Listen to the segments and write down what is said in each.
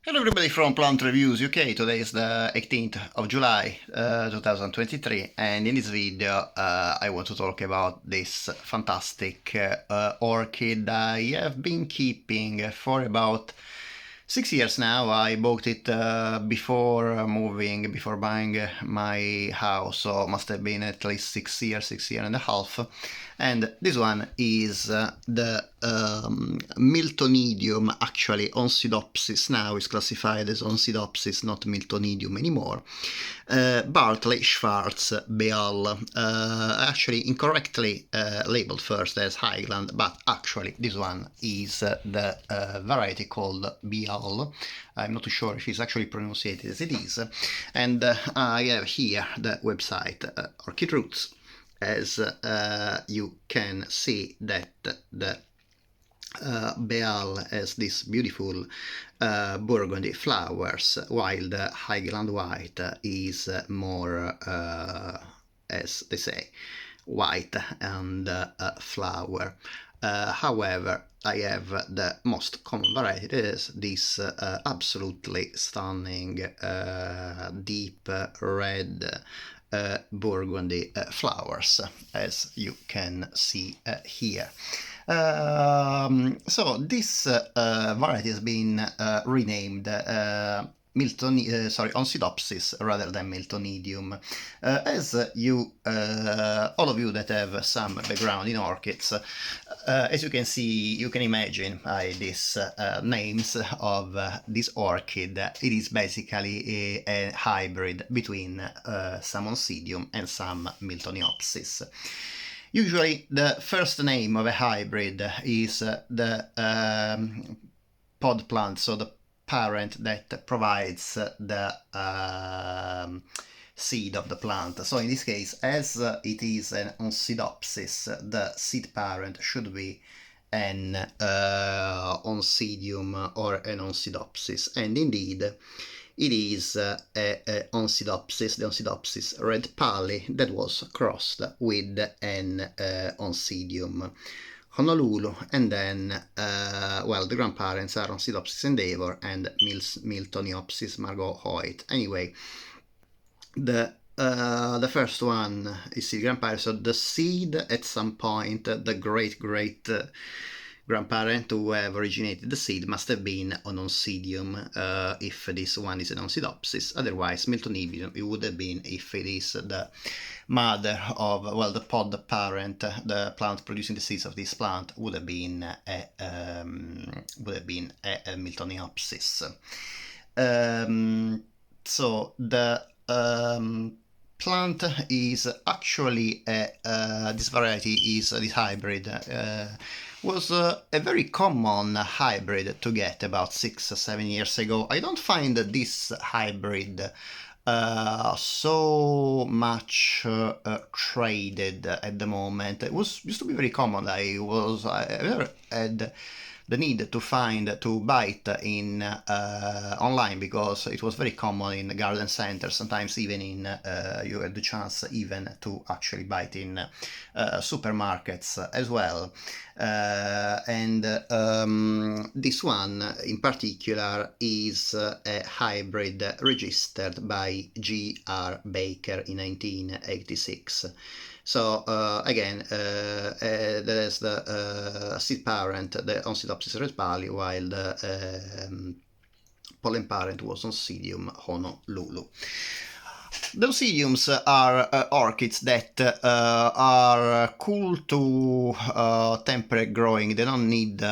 Hello everybody from Plant Reviews UK. Today is the 18th of July 2023, and in this video I want to talk about this fantastic orchid I have been keeping for about 6 years now. I bought it before buying my house, so must have been at least 6 years, 6 years and a half. And this one is the Miltonidium, actually Oncidopsis, now is classified as Oncidopsis, not Miltonidium anymore. Bartley Schwarz Beall, actually incorrectly labeled first as Highland, but actually this one is the variety called Beall. I'm not too sure if it's actually pronounced as it is. And I have here the website Orchid Roots. As you can see that the Beall has these beautiful burgundy flowers, while the Highland White is more, as they say, white and flower. However, I have the most common variety. It is this absolutely stunning deep red burgundy flowers, as you can see here. So this variety has been renamed Oncidopsis rather than Miltonidium. As you, all of you that have some background in orchids, as you can see, you can imagine by these names of this orchid, it is basically a hybrid between some Oncidium and some Miltoniopsis. Usually the first name of a hybrid is the pod plant, so the parent that provides the seed of the plant. So in this case, as it is an Oncidopsis, the seed parent should be an Oncidium or an Oncidopsis, and indeed it is a Oncidopsis, the Oncidopsis red pally, that was crossed with an Oncidium Honolulu, and then, well, the grandparents are Oncidopsis endeavor and Miltoniopsis Margot Hoyt. Anyway, the first one is the grandparent, so the seed at some point, the great grandparent who have originated the seed must have been an Oncidium, if this one is an Oncidopsis. Otherwise, Miltonidium it would have been if it is the mother of, well, the pod parent, the plant producing the seeds of this plant would have been a Miltoniopsis. So the plant is actually this variety is this hybrid was a very common hybrid to get about 6 or 7 years ago. I don't find this hybrid so much traded at the moment. It used to be very common. I never had the need to buy it in online, because it was very common in garden centers. Sometimes even in you had the chance even to actually buy it in supermarkets as well. And this one in particular is a hybrid registered by G.R. Baker in 1986. So again, that is the seed parent, the Oncidopsis red pally, while the pollen parent was Oncidium Honolulu. The Oncidiums are orchids that are cool to temperate growing. They don't need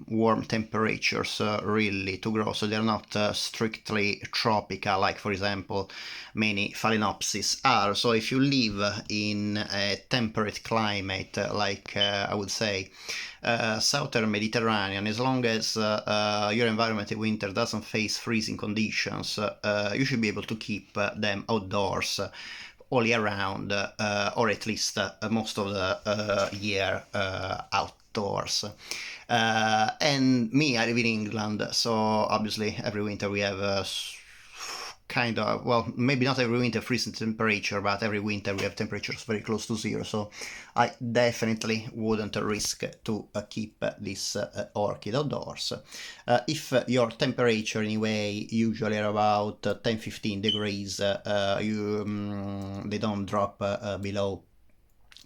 warm temperatures really to grow, so they're not strictly tropical, like for example many Phalaenopsis are. So if you live in a temperate climate, like I would say southern Mediterranean, as long as your environment in winter doesn't face freezing conditions, you should be able to keep them outdoors all year round, or at least most of the year outdoors. And me, I live in England, so obviously every winter we have kind of, well, maybe not every winter freezing temperature, but every winter we have temperatures very close to zero, so I definitely wouldn't risk to keep this orchid outdoors. If your temperature anyway usually are about 10-15 degrees, they don't drop below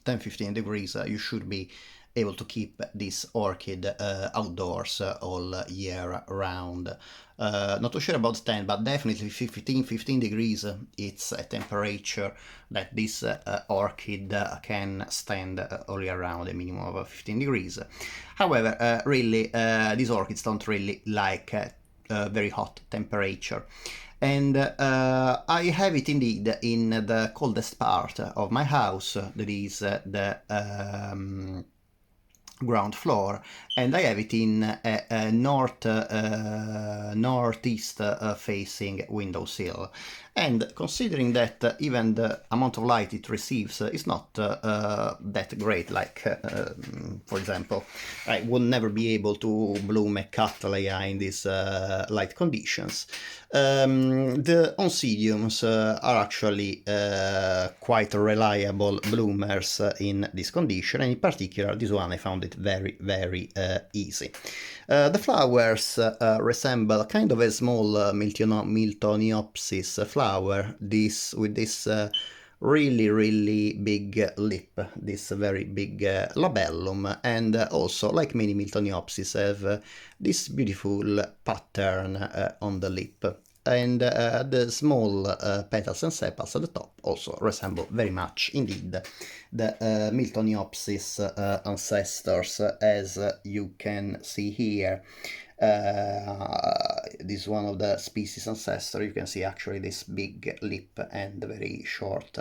10-15 degrees, you should be able to keep this orchid outdoors all year round. Not too sure about 10, but definitely 15 degrees, it's a temperature that this orchid can stand all year round, a minimum of 15 degrees. However, really, these orchids don't really like very hot temperature. And I have it indeed in the coldest part of my house, that is the ground floor, and I have it in a northeast facing windowsill. And considering that even the amount of light it receives is not that great, like for example, I would never be able to bloom a cattleya in these light conditions. The Oncidiums are actually quite reliable bloomers in this condition, and in particular this one I found it very, very easy. The flowers resemble kind of a small Miltoniopsis flower, with this really, really big lip, this very big labellum, and also, like many Miltoniopsis, have this beautiful pattern on the lip. And the small petals and sepals at the top also resemble very much indeed the Miltoniopsis ancestors, as you can see here. This is one of the species ancestor. You can see actually this big lip and the very short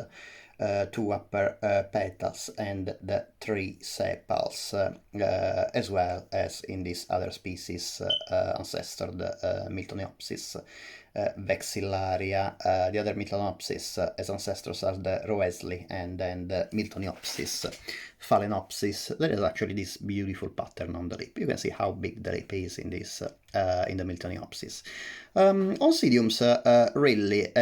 two upper petals and the three sepals, as well as in this other species ancestor, the Miltoniopsis vexillaria. The other Miltonopsis as ancestors are the Roesley and then the Miltoniopsis phalaenopsis. There is actually this beautiful pattern on the lip. You can see how big the lip is in this in the Miltoniopsis. Oncidiums really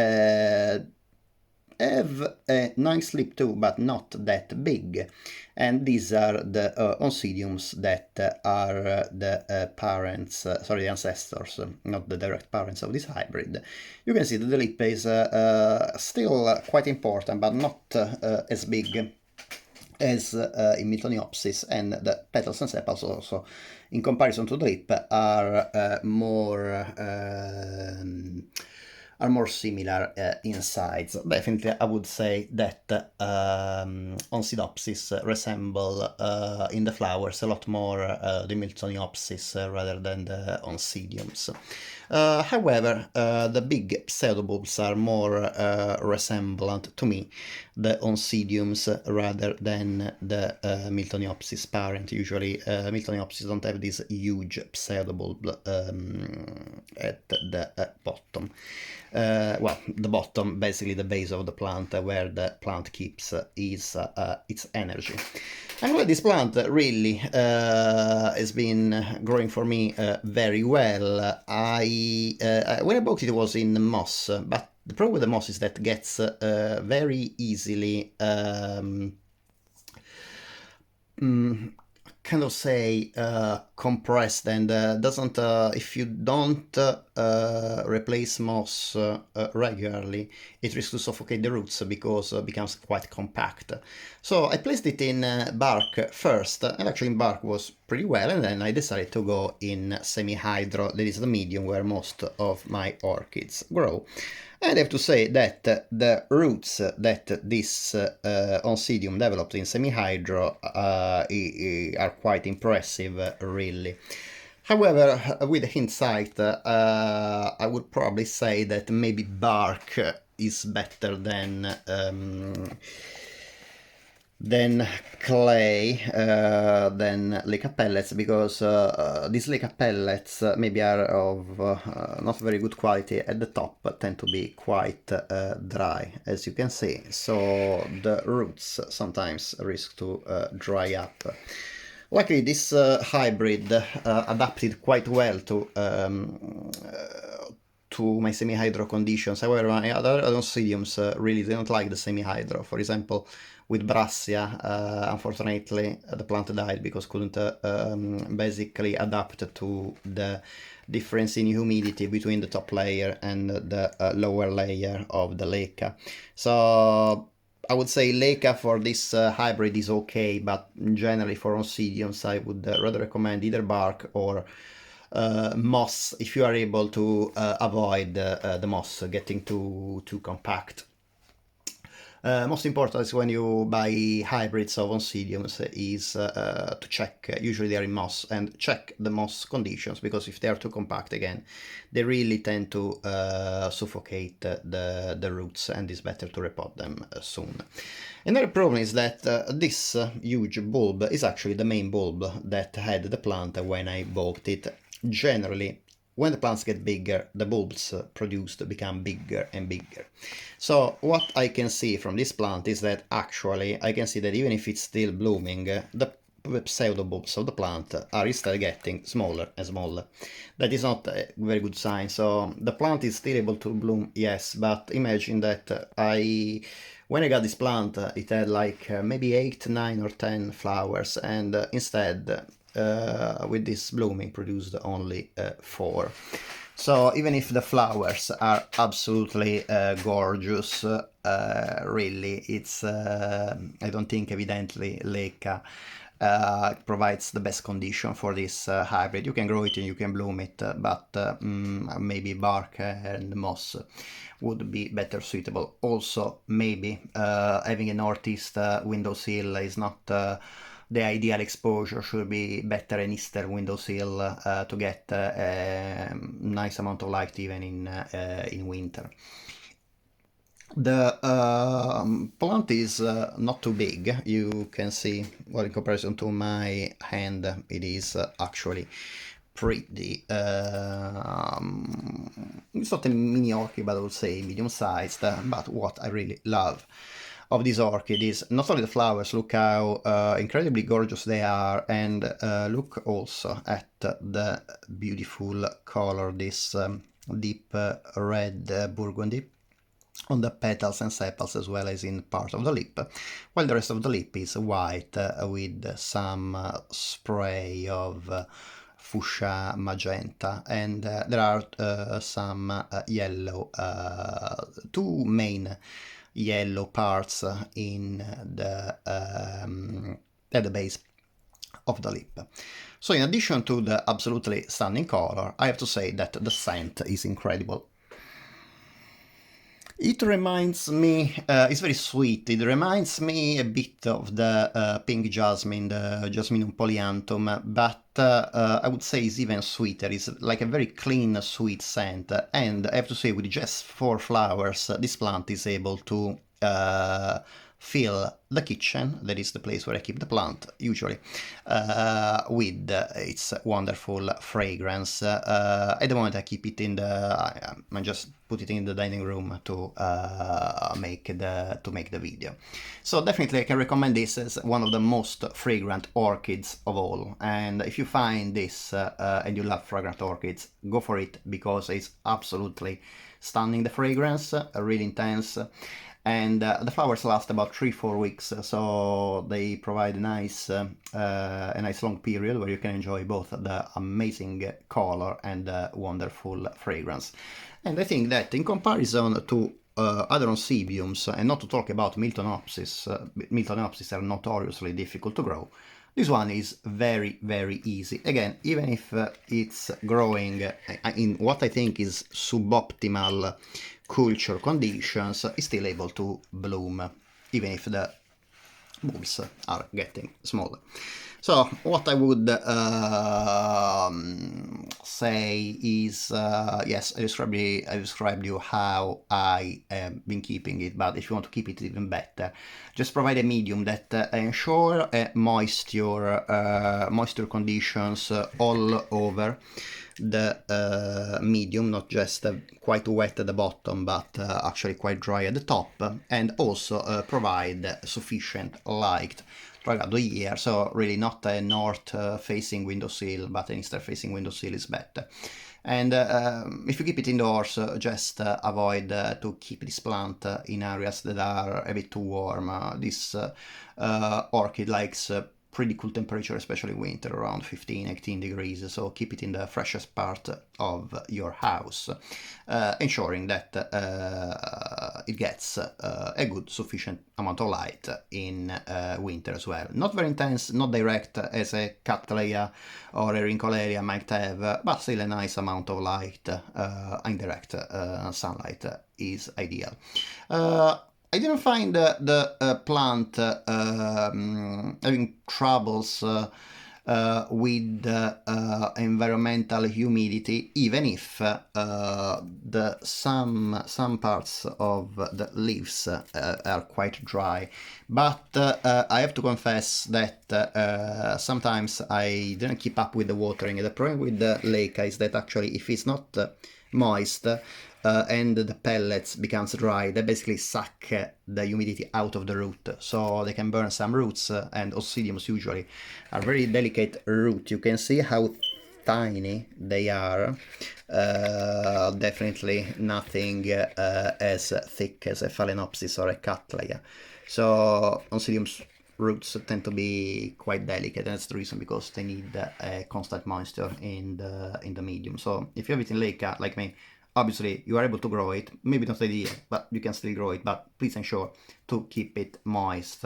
have a nice lip too, but not that big. And these are the Oncidiums that are the parents, sorry, the ancestors, not the direct parents of this hybrid. You can see that the lip is still quite important, but not as big as in Miltoniopsis, and the petals and sepals also, in comparison to the lip, are more similar in size. Definitely, I would say that Oncidopsis resemble in the flowers a lot more the Miltoniopsis rather than the Oncidiums. However, the big pseudobulbs are more resemblant to me, the Oncidiums, rather than the Miltoniopsis parent. Usually, Miltoniopsis don't have this huge pseudobulb at the bottom. Well, the bottom, basically the base of the plant, where the plant keeps its energy. And this plant really has been growing for me very well. When I bought it was in moss, but the problem with the moss is that it gets very easily kind of say compressed, and doesn't if you don't replace moss regularly, it risks to suffocate the roots because it becomes quite compact. So I placed it in bark first, and actually in bark was pretty well, and then I decided to go in semi-hydro, that is the medium where most of my orchids grow. And I have to say that the roots that this Oncidium developed in semi-hydro are quite impressive, really. However, with hindsight, I would probably say that maybe bark is better than clay, than leca pellets, because these leca pellets maybe are of not very good quality at the top, but tend to be quite dry, as you can see. So the roots sometimes risk to dry up. Luckily, this hybrid adapted quite well to to my semi-hydro conditions. However, my other Oncidiums really don't like the semi-hydro. For example, with Brassia, unfortunately, the plant died because couldn't basically adapt to the difference in humidity between the top layer and the lower layer of the leca. So I would say leca for this hybrid is okay, but generally for Oncidiums I would rather recommend either bark or moss if you are able to avoid the moss getting too compact. Most important is when you buy hybrids of Oncidiums is to check, usually they are in moss, and check the moss conditions, because if they are too compact again, they really tend to suffocate the roots, and it's better to repot them soon. Another problem is that this huge bulb is actually the main bulb that had the plant when I bought it. Generally, when the plants get bigger, the bulbs produced become bigger and bigger. So what I can see from this plant is that actually I can see that even if it's still blooming, the pseudo bulbs of the plant are instead getting smaller and smaller. That is not a very good sign. So the plant is still able to bloom, yes, but imagine that when I got this plant, it had like maybe 8, 9 or 10 flowers, and instead with this blooming produced only 4. So even if the flowers are absolutely gorgeous, really it's I don't think evidently leca provides the best condition for this hybrid. You can grow it and you can bloom it, but maybe bark and moss would be better suitable. Also, maybe having a northeast windowsill is not the ideal exposure. Should be better an eastern windowsill to get a nice amount of light even in winter. The plant is not too big. You can see, well, in comparison to my hand, it is actually pretty. It's not a mini orchid, but I would say medium-sized. But what I really love of this orchid is not only the flowers, look how incredibly gorgeous they are, and look also at the beautiful color, this deep red burgundy on the petals and sepals, as well as in part of the lip, while the rest of the lip is white with some spray of fuchsia magenta, and there are some yellow, two main yellow parts in the at the base of the lip. So in addition to the absolutely stunning color, I have to say that the scent is incredible. It reminds me, it's very sweet, it reminds me a bit of the pink jasmine, the Jasminum polyanthum, but I would say it's even sweeter. It's like a very clean, sweet scent, and I have to say with just 4 flowers, this plant is able to fill the kitchen, that is the place where I keep the plant usually, with its wonderful fragrance. At the moment I keep it in the, I just put it in the dining room to make the video. So definitely I can recommend this as one of the most fragrant orchids of all, and if you find this and you love fragrant orchids, go for it, because it's absolutely stunning. The fragrance, really intense, and the flowers last about 3-4 weeks, so they provide a nice long period where you can enjoy both the amazing color and the wonderful fragrance. And I think that in comparison to other Oncidiums, and not to talk about Miltonopsis, Miltonopsis are notoriously difficult to grow, this one is very, very easy. Again, even if it's growing in what I think is suboptimal culture conditions, is still able to bloom, even if the bulbs are getting smaller. So what I would say is, yes, I described you how I have been keeping it, but if you want to keep it even better, just provide a medium that ensure moisture conditions all over the medium, not just quite wet at the bottom, but actually quite dry at the top, and also provide sufficient light throughout the year. So really not a north facing windowsill, but an eastern facing windowsill is better. And if you keep it indoors, just avoid to keep this plant in areas that are a bit too warm. This orchid likes pretty cool temperature, especially winter, around 15-18 degrees, so keep it in the freshest part of your house, ensuring that it gets a good sufficient amount of light in winter as well. Not very intense, not direct as a cattleya or a Rincoleria might have, but still a nice amount of light. Indirect sunlight is ideal. I didn't find the plant having troubles with environmental humidity, even if some parts of the leaves are quite dry. But I have to confess that sometimes I didn't keep up with the watering. The problem with the Leica is that actually if it's not moist, and the pellets becomes dry, they basically suck the humidity out of the root, so they can burn some roots, and Oncidiums usually are very delicate root. You can see how tiny they are. Definitely nothing as thick as a Phalaenopsis or a Cattleya. So Oncidiums roots tend to be quite delicate, and that's the reason, because they need a constant moisture in the medium. So if you have it in Leica like me, obviously you are able to grow it, maybe not ideal, but you can still grow it, but please ensure to keep it moist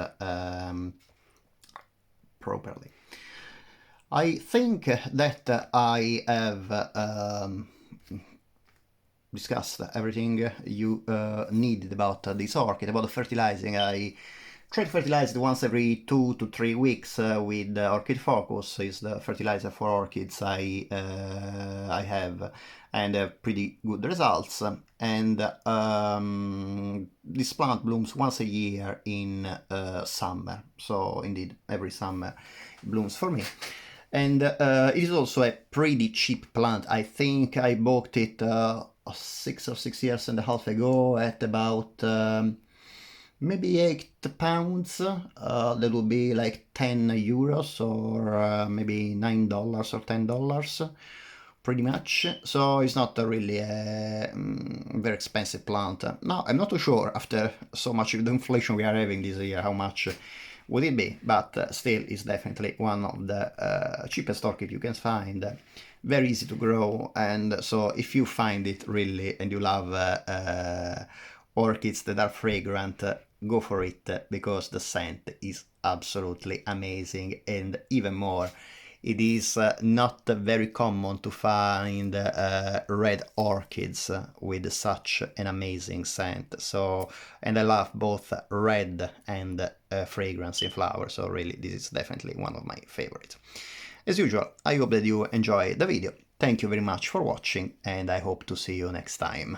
properly. I think that I have discussed everything you needed about this orchid. About the fertilizing, I try to fertilize it once every 2 to 3 weeks with Orchid Focus. Is the fertilizer for orchids I have, and have pretty good results. And this plant blooms once a year in summer, so indeed every summer it blooms for me. And it is also a pretty cheap plant. I think I bought it 6 years and a half ago at about maybe £8. That would be like €10 or maybe $9 or $10, pretty much. So it's not really a very expensive plant. Now, I'm not too sure, after so much of the inflation we are having this year, how much would it be, but still it's definitely one of the cheapest orchid you can find. Very easy to grow, and so if you find it really and you love orchids that are fragrant, go for it, because the scent is absolutely amazing. And even more, it is not very common to find red orchids with such an amazing scent. So, and I love both red and fragrance in flowers, so really this is definitely one of my favorites. As usual, I hope that you enjoy the video. Thank you very much for watching, and I hope to see you next time.